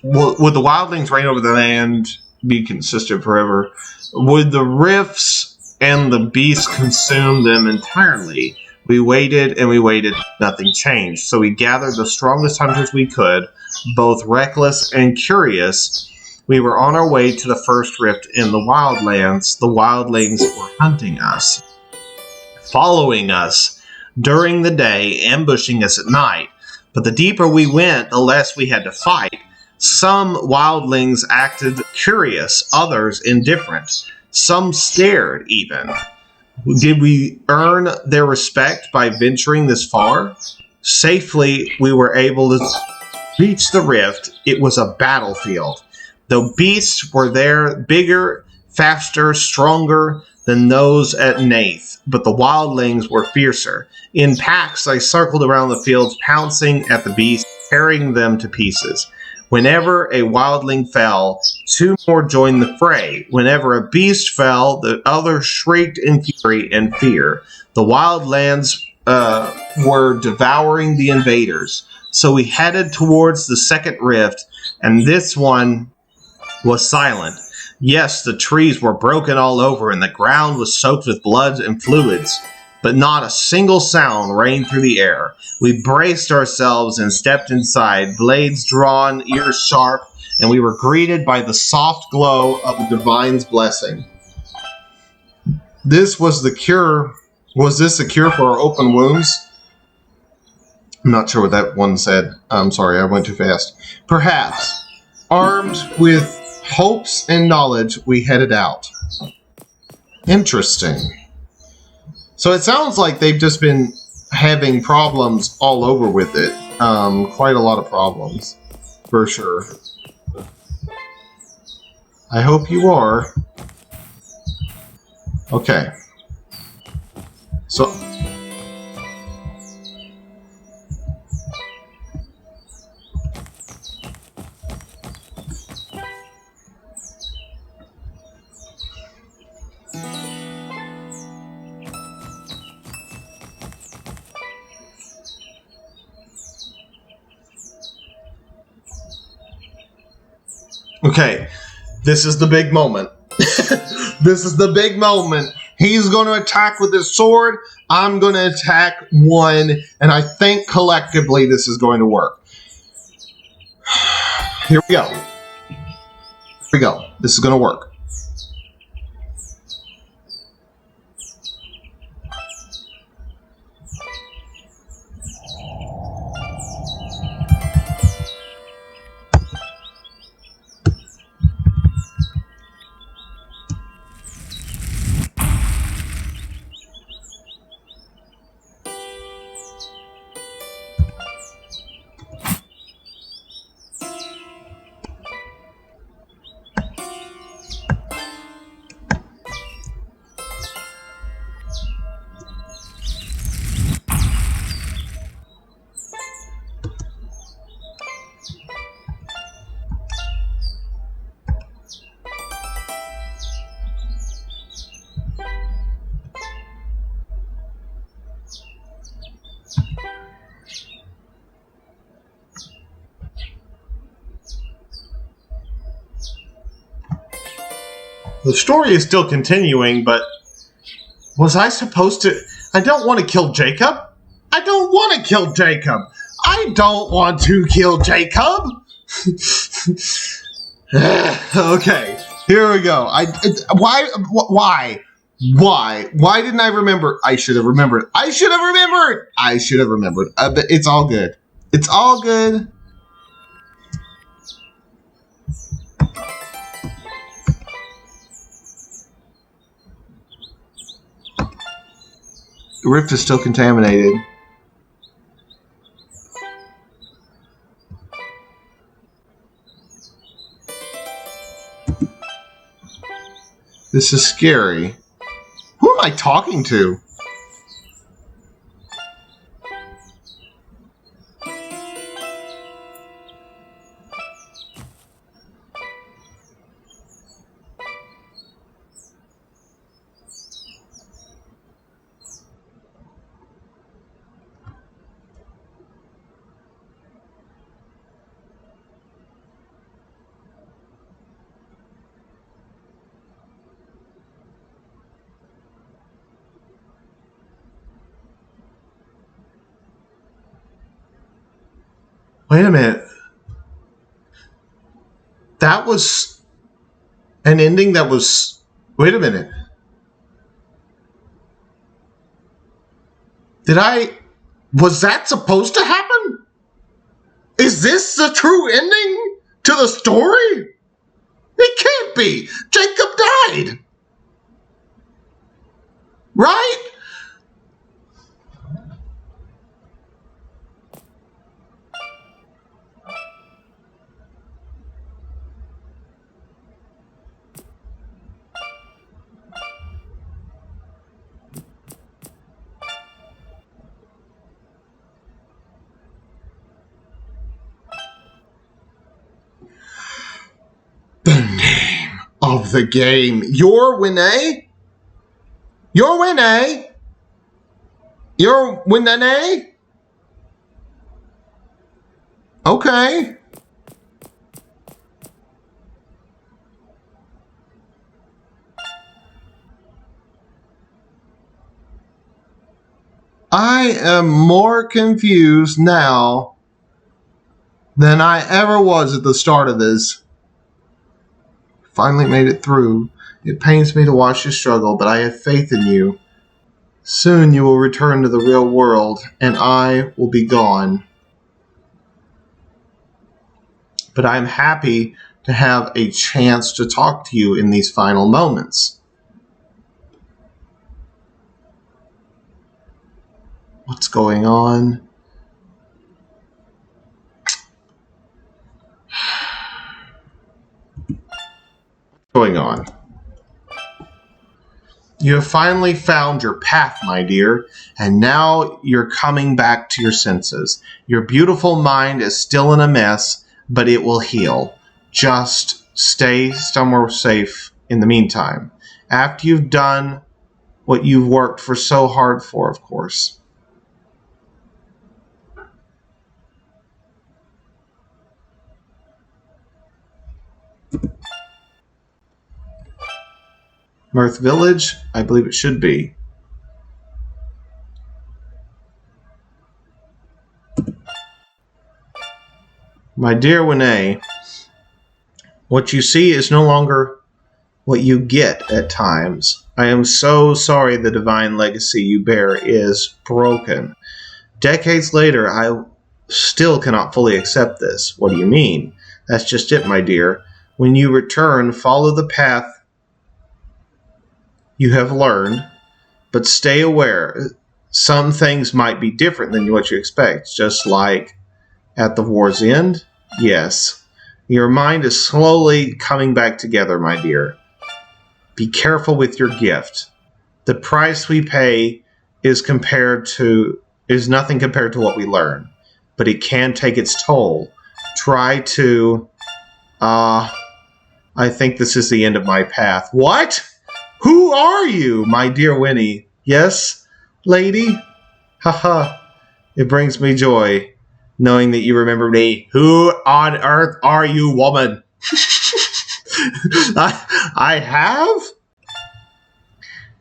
Would the wildlings reign over the land, be consistent forever? Would the rifts and the beast consume them entirely? We waited and we waited. Nothing changed. So we gathered the strongest hunters we could, both reckless and curious. We were on our way to the first rift in the wildlands. The wildlings were hunting us, following us during the day, ambushing us at night. But the deeper we went, the less we had to fight. Some wildlings acted curious, others indifferent. Some stared, even. Did we earn their respect by venturing this far? Safely, we were able to reach the rift. It was a battlefield. The beasts were there, bigger, faster, stronger than those at Nath, but the wildlings were fiercer. In packs, they circled around the fields, pouncing at the beasts, tearing them to pieces. Whenever a wildling fell, two more joined the fray. Whenever a beast fell, the others shrieked in fury and fear. The wildlands were devouring the invaders. So we headed towards the second rift, and this one was silent. Yes, the trees were broken all over, and the ground was soaked with blood and fluids. But not a single sound rang through the air. We braced ourselves and stepped inside, blades drawn, ears sharp, and we were greeted by the soft glow of the divine's blessing. This was the cure. Was this a cure for our open wounds? I'm not sure what that one said. I'm sorry, I went too fast. Perhaps. Armed with hopes and knowledge, we headed out. Interesting. So it sounds like they've just been having problems all over with it. Quite a lot of problems, for sure. I hope you are. Okay. So... Okay, this is the big moment. This is the big moment. He's going to attack with his sword. I'm going to attack one. And I think collectively this is going to work. Here we go. Here we go. This is going to work. The story is still continuing, but was I supposed to... I don't want to kill Jacob. I don't want to kill Jacob. I don't want to kill Jacob. Okay, here we go. Why didn't I remember? I should have remembered. But it's all good. It's all good. The rift is still contaminated. This is scary. Who am I talking to? Wait a minute. That was an ending that was... Wait a minute. Was that supposed to happen? Is this the true ending to the story? It can't be. Jacob died. Right? The name of the game. Your Winnie? Your Winnie? Your Winnie? Okay. I am more confused now than I ever was at the start of this. Finally made it through. It pains me to watch you struggle, but I have faith in you. Soon you will return to the real world, and I will be gone. But I am happy to have a chance to talk to you in these final moments. What's going on? Going on. You have finally found your path, my dear, and now you're coming back to your senses. Your beautiful mind is still in a mess, but it will heal. Just stay somewhere safe in the meantime. After you've done what you've worked for so hard for, of course. Mirth Village? I believe it should be. My dear Winnie, what you see is no longer what you get at times. I am so sorry the divine legacy you bear is broken. Decades later, I still cannot fully accept this. What do you mean? That's just it, my dear. When you return, follow the path you have learned, but stay aware. Some things might be different than what you expect, just like at the war's end. Yes, your mind is slowly coming back together, my dear. Be careful with your gift. The price we pay is nothing compared to what we learn, but it can take its toll. Try to... I think this is the end of my path. What? Who are you, my dear Winnie? Yes, lady? Haha. It brings me joy, knowing that you remember me. Who on earth are you, woman? I have?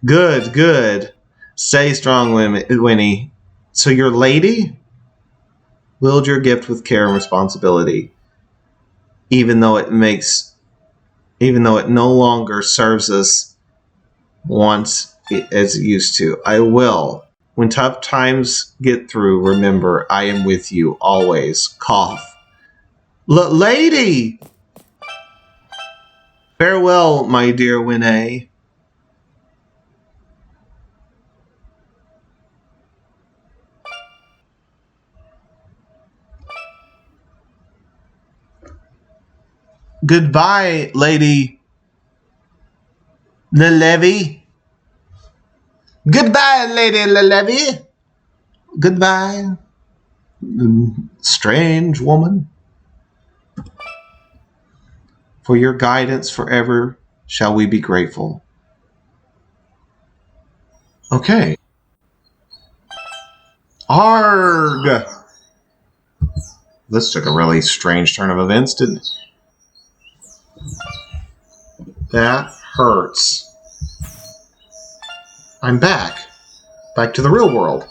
Good, good. Stay strong, Winnie. So your lady? Wield your gift with care and responsibility, even though it no longer serves us once as it used to. I will. When tough times get through, remember, I am with you always. Cough. Lady! Farewell, my dear Winnie. Goodbye, Lady Lelevy. Goodbye, Lady Lelevy. Goodbye, strange woman. For your guidance forever shall we be grateful. Okay. Arg! This took a really strange turn of events, didn't it? That hurts. I'm back. Back to the real world.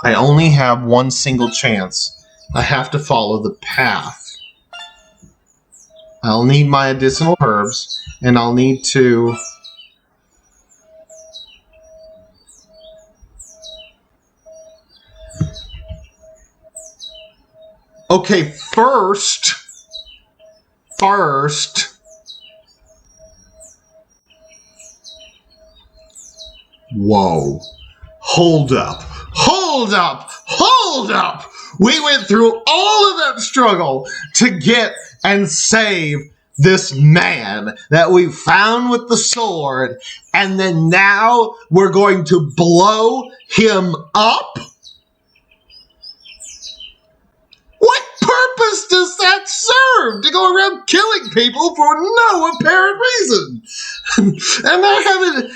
I only have one single chance. I have to follow the path. I'll need my medicinal herbs, and I'll need to... Okay, first... Whoa. Hold up. We went through all of that struggle to get and save this man that we found with the sword, and then now we're going to blow him up? What purpose does that serve? To go around killing people for no apparent reason? And I haven't...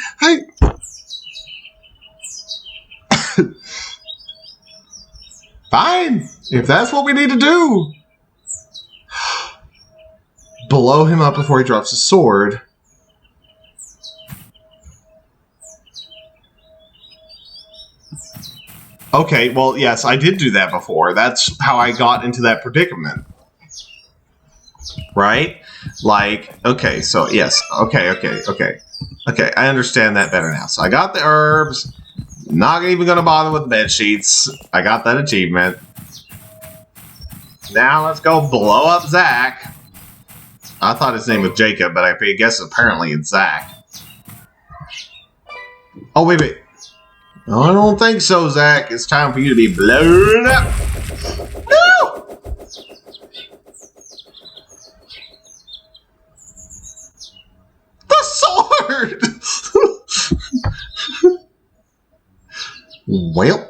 Fine, if that's what we need to do. Blow him up before he drops his sword. Okay, well, yes, I did do that before. That's how I got into that predicament. Right? Like, okay, so, yes. Okay, I understand that better now. So I got the herbs. Not even going to bother with the bed sheets. I got that achievement. Now let's go blow up Zach. I thought his name was Jacob, but I guess apparently it's Zach. Oh, wait. No, I don't think so, Zach. It's time for you to be blown up. No! The sword! Well.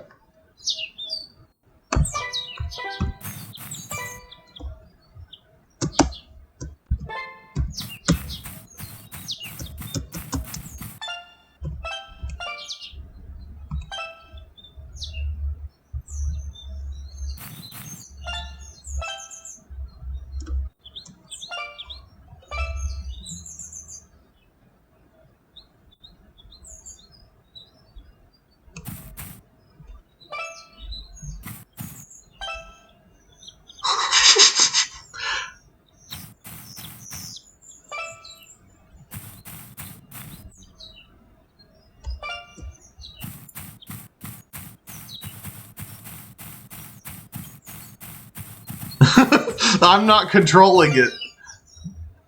I'm not controlling it.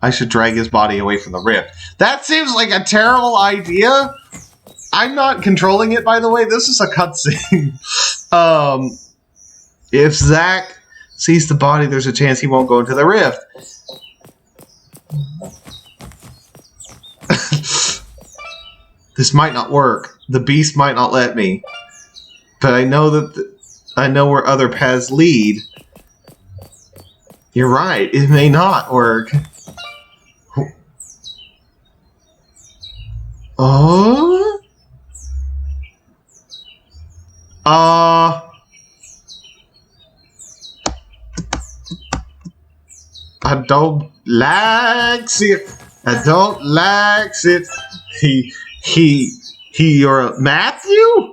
I should drag his body away from the rift. That seems like a terrible idea. I'm not controlling it, by the way. This is a cutscene. If Zach sees the body, there's a chance he won't go into the rift. This might not work. The beast might not let me. But I know that I know where other paths lead. You're right. It may not work. Oh? I don't likes it. I don't likes it. He, he, you're Matthew?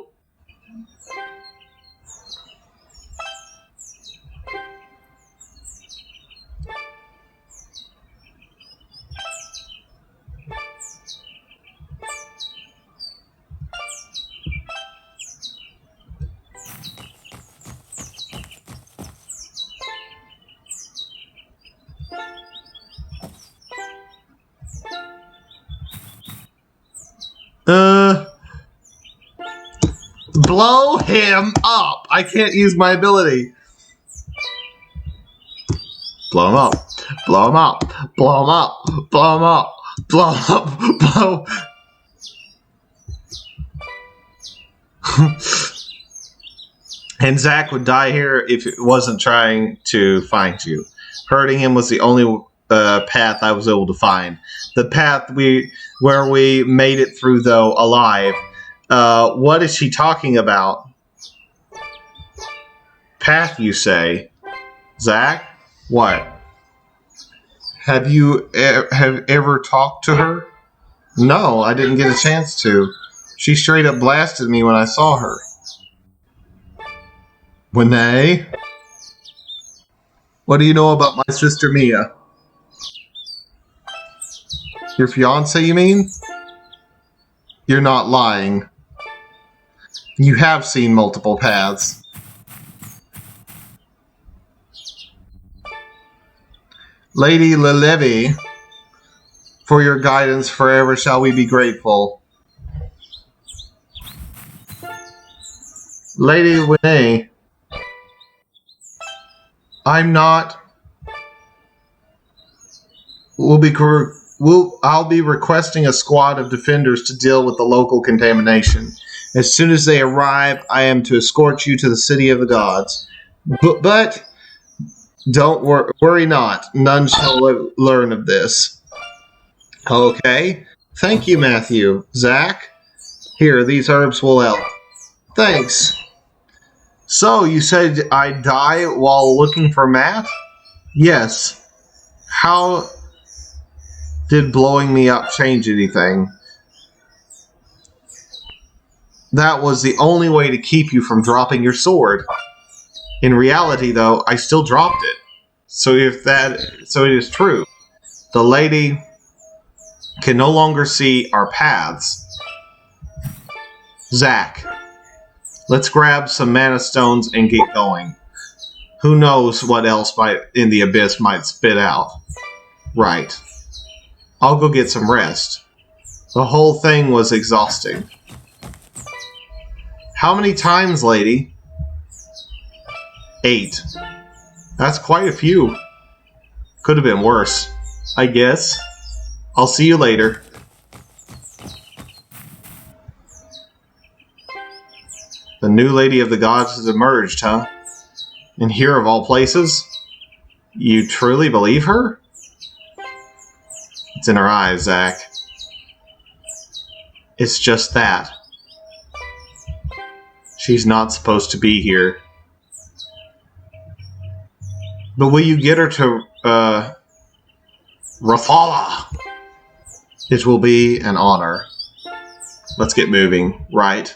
Blow him up. I can't use my ability. Blow him up. Blow him up. Blow him up. Blow him up. Blow him up. Blow. And Zach would die here if it wasn't trying to find you. Hurting him was the only path I was able to find. The path where we made it through, though, alive. What is she talking about? Path, you say? Zach? What? Have you ever talked to her? No, I didn't get a chance to. She straight up blasted me when I saw her. Winnie? What do you know about my sister Mia? Your fiance, you mean? You're not lying. You have seen multiple paths. Lady Lelevy, for your guidance forever shall we be grateful. Lady Winnie, I'm not. I'll be requesting a squad of defenders to deal with the local contamination. As soon as they arrive, I am to escort you to the city of the gods. But don't worry not. None shall learn of this. Okay. Thank you, Matthew. Zach? Here, these herbs will help. Thanks. So, you said I die while looking for Matt? Yes. How did blowing me up change anything? That was the only way to keep you from dropping your sword. In reality, though, I still dropped it. So it is true. The lady can no longer see our paths. Zach, let's grab some mana stones and get going. Who knows what else in the abyss might spit out. Right. I'll go get some rest. The whole thing was exhausting. How many times, lady? 8. That's quite a few. Could have been worse, I guess. I'll see you later. The new lady of the gods has emerged, huh? And here of all places? You truly believe her? It's in her eyes, Zach. It's just that. She's not supposed to be here. But will you get her to, Rafala? It will be an honor. Let's get moving, right?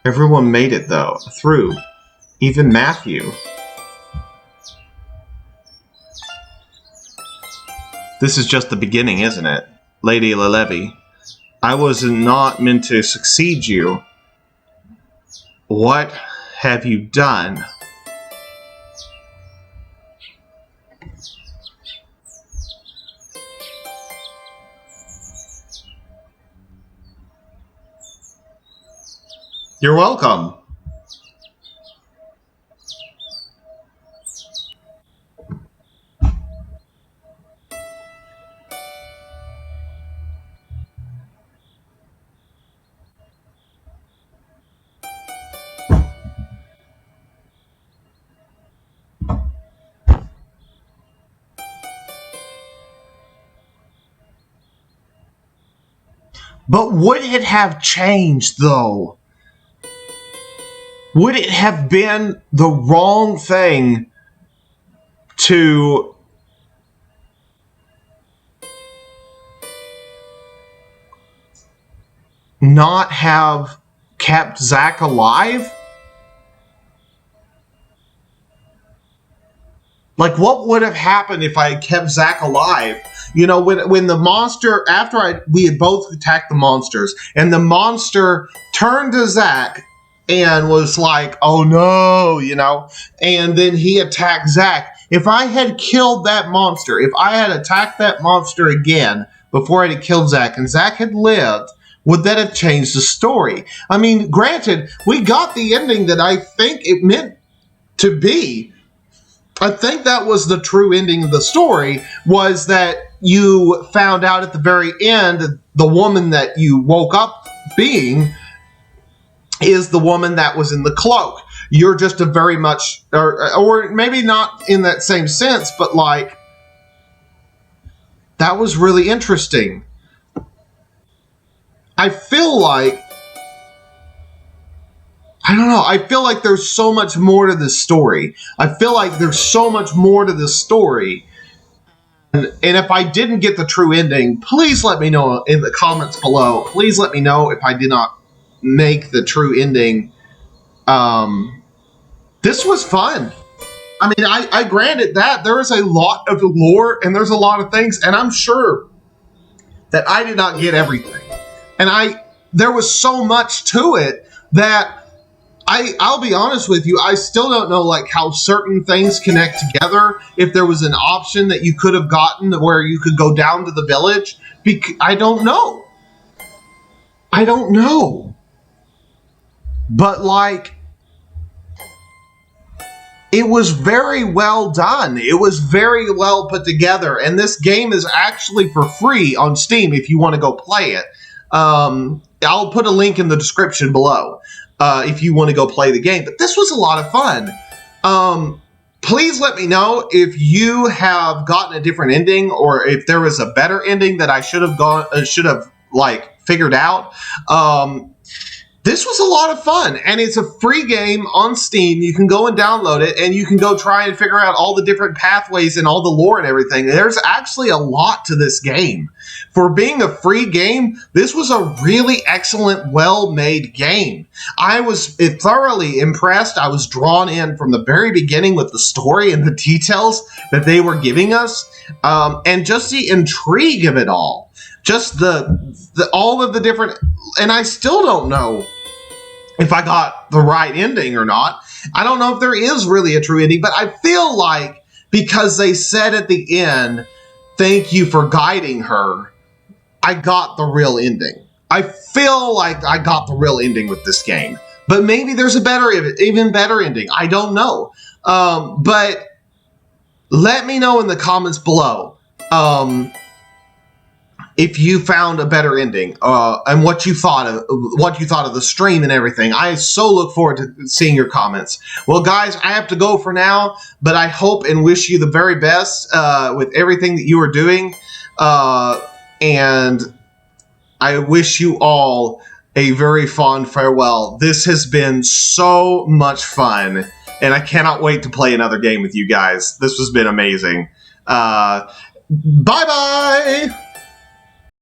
Everyone made it, though, through. Even Matthew. This is just the beginning, isn't it? Lady Lelevy. I was not meant to succeed you. What have you done? You're welcome. But would it have changed, though? Would it have been the wrong thing to not have kept Zach alive? Like, what would have happened if I had kept Zach alive? You know, when the monster, after we had both attacked the monsters, and the monster turned to Zach and was like, oh no, you know, and then he attacked Zach. If I had killed that monster, if I had attacked that monster again before I had killed Zach and Zach had lived, would that have changed the story? I mean, granted, we got the ending that I think it meant to be. I think that was the true ending of the story, was that you found out at the very end the woman that you woke up being is the woman that was in the cloak. You're just a very much, or maybe not in that same sense, but like, that was really interesting. I feel like, I don't know, I feel like there's so much more to this story. I feel like there's so much more to this story. And if I didn't get the true ending, please let me know in the comments below. Please let me know if I did not make the true ending. This was fun. I mean, I granted that there is a lot of lore and there's a lot of things, and I'm sure that I did not get everything. And there was so much to it that I'll be honest with you, I still don't know like how certain things connect together. If there was an option that you could have gotten where you could go down to the village, I don't know. I don't know. But like, it was very well done. It was very well put together. And this game is actually for free on Steam if you want to go play it. I'll put a link in the description below if you want to go play the game. But this was a lot of fun. Please let me know if you have gotten a different ending, or if there was a better ending that I should have like figured out. This was a lot of fun, and it's a free game on Steam. You can go and download it, and you can go try and figure out all the different pathways and all the lore and everything. There's actually a lot to this game. For being a free game, this was a really excellent, well-made game. I was thoroughly impressed. I was drawn in from the very beginning with the story and the details that they were giving us, and just the intrigue of it all. Just all of the different, and I still don't know if I got the right ending or not. I don't know if there is really a true ending, but I feel like because they said at the end, thank you for guiding her, I got the real ending. I feel like I got the real ending with this game. But maybe there's a even better ending. I don't know. But let me know in the comments below if you found a better ending, and what you thought of the stream and everything. I so look forward to seeing your comments. Well, guys, I have to go for now, but I hope and wish you the very best with everything that you are doing, and I wish you all a very fond farewell. This has been so much fun, and I cannot wait to play another game with you guys. This has been amazing. Bye-bye!